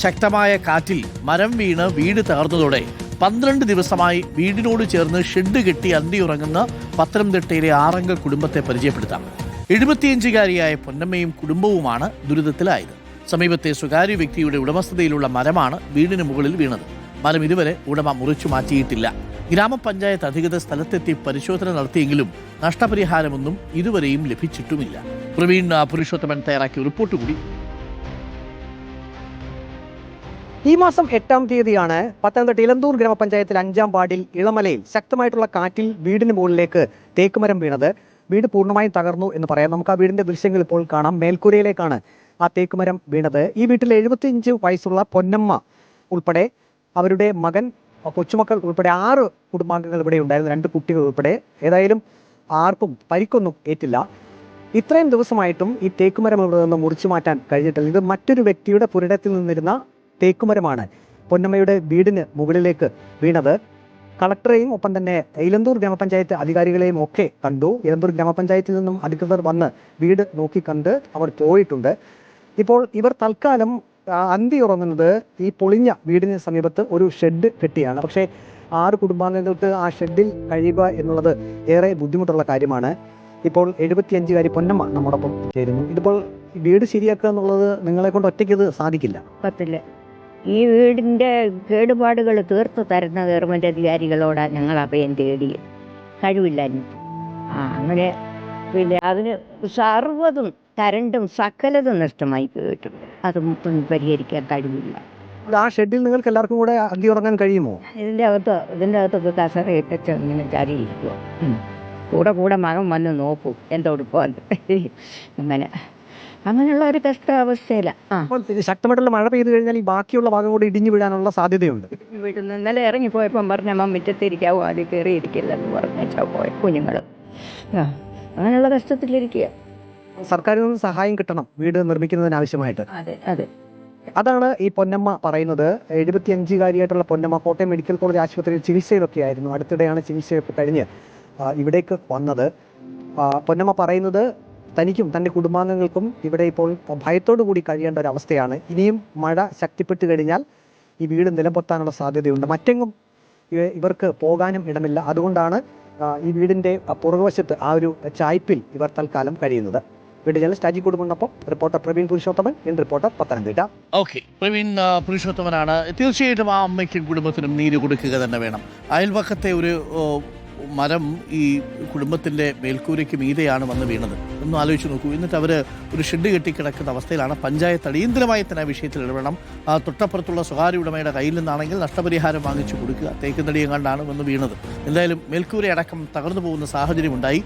ശക്തമായ കാറ്റിൽ മരം വീണ് വീട് തകർന്നതോടെ 12 ദിവസമായി വീടിനോട് ചേർന്ന് ഷെഡ് കെട്ടി അന്തിയുറങ്ങുന്ന പത്തനംതിട്ടയിലെ ആറംഗ കുടുംബത്തെ പരിചയപ്പെടുത്താം. 75-കാരിയായ പൊന്നമ്മയും കുടുംബവുമാണ് ദുരിതത്തിലായത്. സമീപത്തെ സ്വകാര്യ വ്യക്തിയുടെ ഉടമസ്ഥതയിലുള്ള മരമാണ് വീടിന് മുകളിൽ വീണത്. മരം ഇതുവരെ ഉടമ മുറിച്ചു മാറ്റിയിട്ടില്ല. ഗ്രാമപഞ്ചായത്ത് അധികൃതർ സ്ഥലത്തെത്തി പരിശോധന നടത്തിയെങ്കിലും നഷ്ടപരിഹാരമൊന്നും ഇതുവരെയും ലഭിച്ചിട്ടുമില്ല. പ്രവീൺ പുരുഷോത്തമൻ തയ്യാറാക്കിയ റിപ്പോർട്ട് കൂടി. ഈ മാസം 8-ാം തീയതിയാണ് പത്തനംതിട്ട ഇലന്തൂർ ഗ്രാമപഞ്ചായത്തിൽ 5-ാം വാർഡിൽ ഇളമലയിൽ ശക്തമായിട്ടുള്ള കാറ്റിൽ വീടിന് മുകളിലേക്ക് തേക്കുമരം വീണത്. വീട് പൂർണ്ണമായും തകർന്നു എന്ന് പറയാം. നമുക്ക് ആ വീടിന്റെ ദൃശ്യങ്ങൾ ഇപ്പോൾ കാണാം. മേൽക്കൂരയിലേക്കാണ് ആ തേക്കുമരം വീണത്. ഈ വീട്ടിൽ 75 വയസ്സുള്ള പൊന്നമ്മ ഉൾപ്പെടെ അവരുടെ മകൻ, കൊച്ചുമക്കൾ ഉൾപ്പെടെ 6 കുടുംബാംഗങ്ങൾ ഇവിടെ ഉണ്ടായിരുന്നു, 2 കുട്ടികൾ ഉൾപ്പെടെ. ഏതായാലും ആർക്കും പരിക്കൊന്നും ഏറ്റില്ല. ഇത്രയും ദിവസമായിട്ടും ഈ തേക്കുമരം ഇവിടെ നിന്ന് മുറിച്ചു മാറ്റാൻ കഴിഞ്ഞിട്ടില്ല. ഇത് മറ്റൊരു വ്യക്തിയുടെ പുരയിടത്തിൽ നിന്നിരുന്ന തേക്കുമരമാണ് പൊന്നമ്മയുടെ വീടിന് മുകളിലേക്ക് വീണത്. കളക്ടറെയും ഒപ്പം തന്നെ ഇലന്തൂർ ഗ്രാമപഞ്ചായത്ത് അധികാരികളെയും ഒക്കെ കണ്ടു. ഇലന്തൂർ ഗ്രാമപഞ്ചായത്തിൽ നിന്നും അധികൃതർ വന്ന് വീട് നോക്കിക്കണ്ട് അവർ പോയിട്ടുണ്ട്. ഇപ്പോൾ ഇവർ തൽക്കാലം അന്തി ഉറങ്ങുന്നത് ഈ പൊളിഞ്ഞ വീടിന് സമീപത്ത് ഒരു ഷെഡ് കെട്ടിയാണ്. പക്ഷേ 6 കുടുംബാംഗങ്ങൾക്ക് ആ ഷെഡിൽ കഴിയുക എന്നുള്ളത് ഏറെ ബുദ്ധിമുട്ടുള്ള കാര്യമാണ്. ഇപ്പോൾ 75-കാരി പൊന്നമ്മ നമ്മോടൊപ്പം ചേരുന്നു. ഇതിപ്പോൾ വീട് ശരിയാക്കുക എന്നുള്ളത് നിങ്ങളെ കൊണ്ട് ഒറ്റയ്ക്ക് ഇത് സാധിക്കില്ല. പറ്റില്ല. ഈ വീടിൻ്റെ കേടുപാടുകൾ തീർത്ത് തരുന്ന ഗവൺമെൻറ് അധികാരികളോടാണ് ഞങ്ങൾ അഭയം തേടിയത്. കഴിവില്ലായിരുന്നു. അങ്ങനെ പിന്നെ അതിന് സർവ്വതും കരണ്ടും സകലതും നഷ്ടമായി പോയിട്ടുണ്ട്. അതും പരിഹരിക്കാൻ കഴിവില്ല. ആ ഷെഡിൽ നിങ്ങൾക്ക് എല്ലാവർക്കും കൂടെ അന്തി ഉറങ്ങാൻ കഴിയുമോ? ഇതിൻ്റെ അകത്തൊക്കെ കസറയിട്ടൊക്കെ ഇങ്ങനെ ചരിയിരിക്കുക. കൂടെ മകൻ വന്ന് നോക്കും എന്തൊടുപ്പോൾ അങ്ങനെയുള്ള ഒരു കഷ്ടാവസ്ഥയിലാണ്. അപ്പോൾ ശക്തമായിട്ടുള്ള മഴ പെയ്തു കഴിഞ്ഞാൽ ഈ ബാക്കിയുള്ള ഭാഗം കൂടി ഇടിഞ്ഞു വീഴാനുള്ള സാധ്യതയുണ്ട്. വീട്ടിൽ നിന്ന് ഇന്നലെ ഇറങ്ങിപ്പോയപ്പം പറഞ്ഞമ്മ മുറ്റത്തിരിക്കാവോ, അത് കയറിയിരിക്കില്ലെന്ന് പറഞ്ഞാൽ പോയ കുഞ്ഞുങ്ങൾ അങ്ങനെയുള്ള കഷ്ടത്തിലിരിക്കുക. സർക്കാരിൽ നിന്ന് സഹായം കിട്ടണം വീട് നിർമ്മിക്കുന്നതിനാവശ്യമായിട്ട്. അതെ. അതാണ് ഈ പൊന്നമ്മ പറയുന്നത്. 75-കാരിയായിട്ടുള്ള പൊന്നമ്മ കോട്ടയം മെഡിക്കൽ കോളേജ് ആശുപത്രിയിൽ ചികിത്സയിലൊക്കെ ആയിരുന്നു. അടുത്തിടെയാണ് ചികിത്സയൊക്കെ കഴിഞ്ഞ് ഇവിടേക്ക് വന്നത്. പൊന്നമ്മ പറയുന്നത് തനിക്കും തൻ്റെ കുടുംബാംഗങ്ങൾക്കും ഇവിടെ ഇപ്പോൾ ഭയത്തോടു കൂടി കഴിയേണ്ട ഒരു അവസ്ഥയാണ്. ഇനിയും മഴ ശക്തിപ്പെട്ട് കഴിഞ്ഞാൽ ഈ വീട് നിലംപൊത്താനുള്ള സാധ്യതയുണ്ട്. മറ്റെങ്ങും ഇവർക്ക് പോകാനും ഇടമില്ല. അതുകൊണ്ടാണ് ഈ വീടിൻ്റെ പുറകുവശത്ത് ആ ഒരു ചായ്പിൽ ഇവർ തൽക്കാലം കഴിയുന്നത്. വീഡിയോ ജേർണലിസ്റ്റ് അജി കുടുംബനൊപ്പം reporter Praveen Purushothaman, reporter Pathanamthitta. Okay, Praveen പുരുഷോത്തമനാണ്. തീർച്ചയായിട്ടും ആ അമ്മയ്ക്കും കുടുംബത്തിനും നീര് കൊടുക്കുക തന്നെ വേണം. അയൽവക്കത്തെ ഒരു മരം ഈ കുടുംബത്തിൻ്റെ മേൽക്കൂരയ്ക്ക് മീതെയാണ് വന്ന് വീണത്. ഒന്ന് ആലോചിച്ച് നോക്കൂ. എന്നിട്ട് അവർ ഒരു ഷെഡ് കെട്ടിക്കിടക്കുന്ന അവസ്ഥയിലാണ്. പഞ്ചായത്ത് അടിയന്തരമായി തന്നെ വിഷയത്തിൽ ഇടപെടണം. തൊട്ടപ്പുറത്തുള്ള സ്വകാര്യ ഉടമയുടെ കയ്യിൽ നിന്നാണെങ്കിൽ നഷ്ടപരിഹാരം വാങ്ങിച്ചു കൊടുക്കുക. തേക്കുതടിയും കണ്ടാണ് വന്ന് വീണത്. എന്തായാലും മേൽക്കൂരയടക്കം തകർന്നു പോകുന്ന സാഹചര്യം ഉണ്ടായി.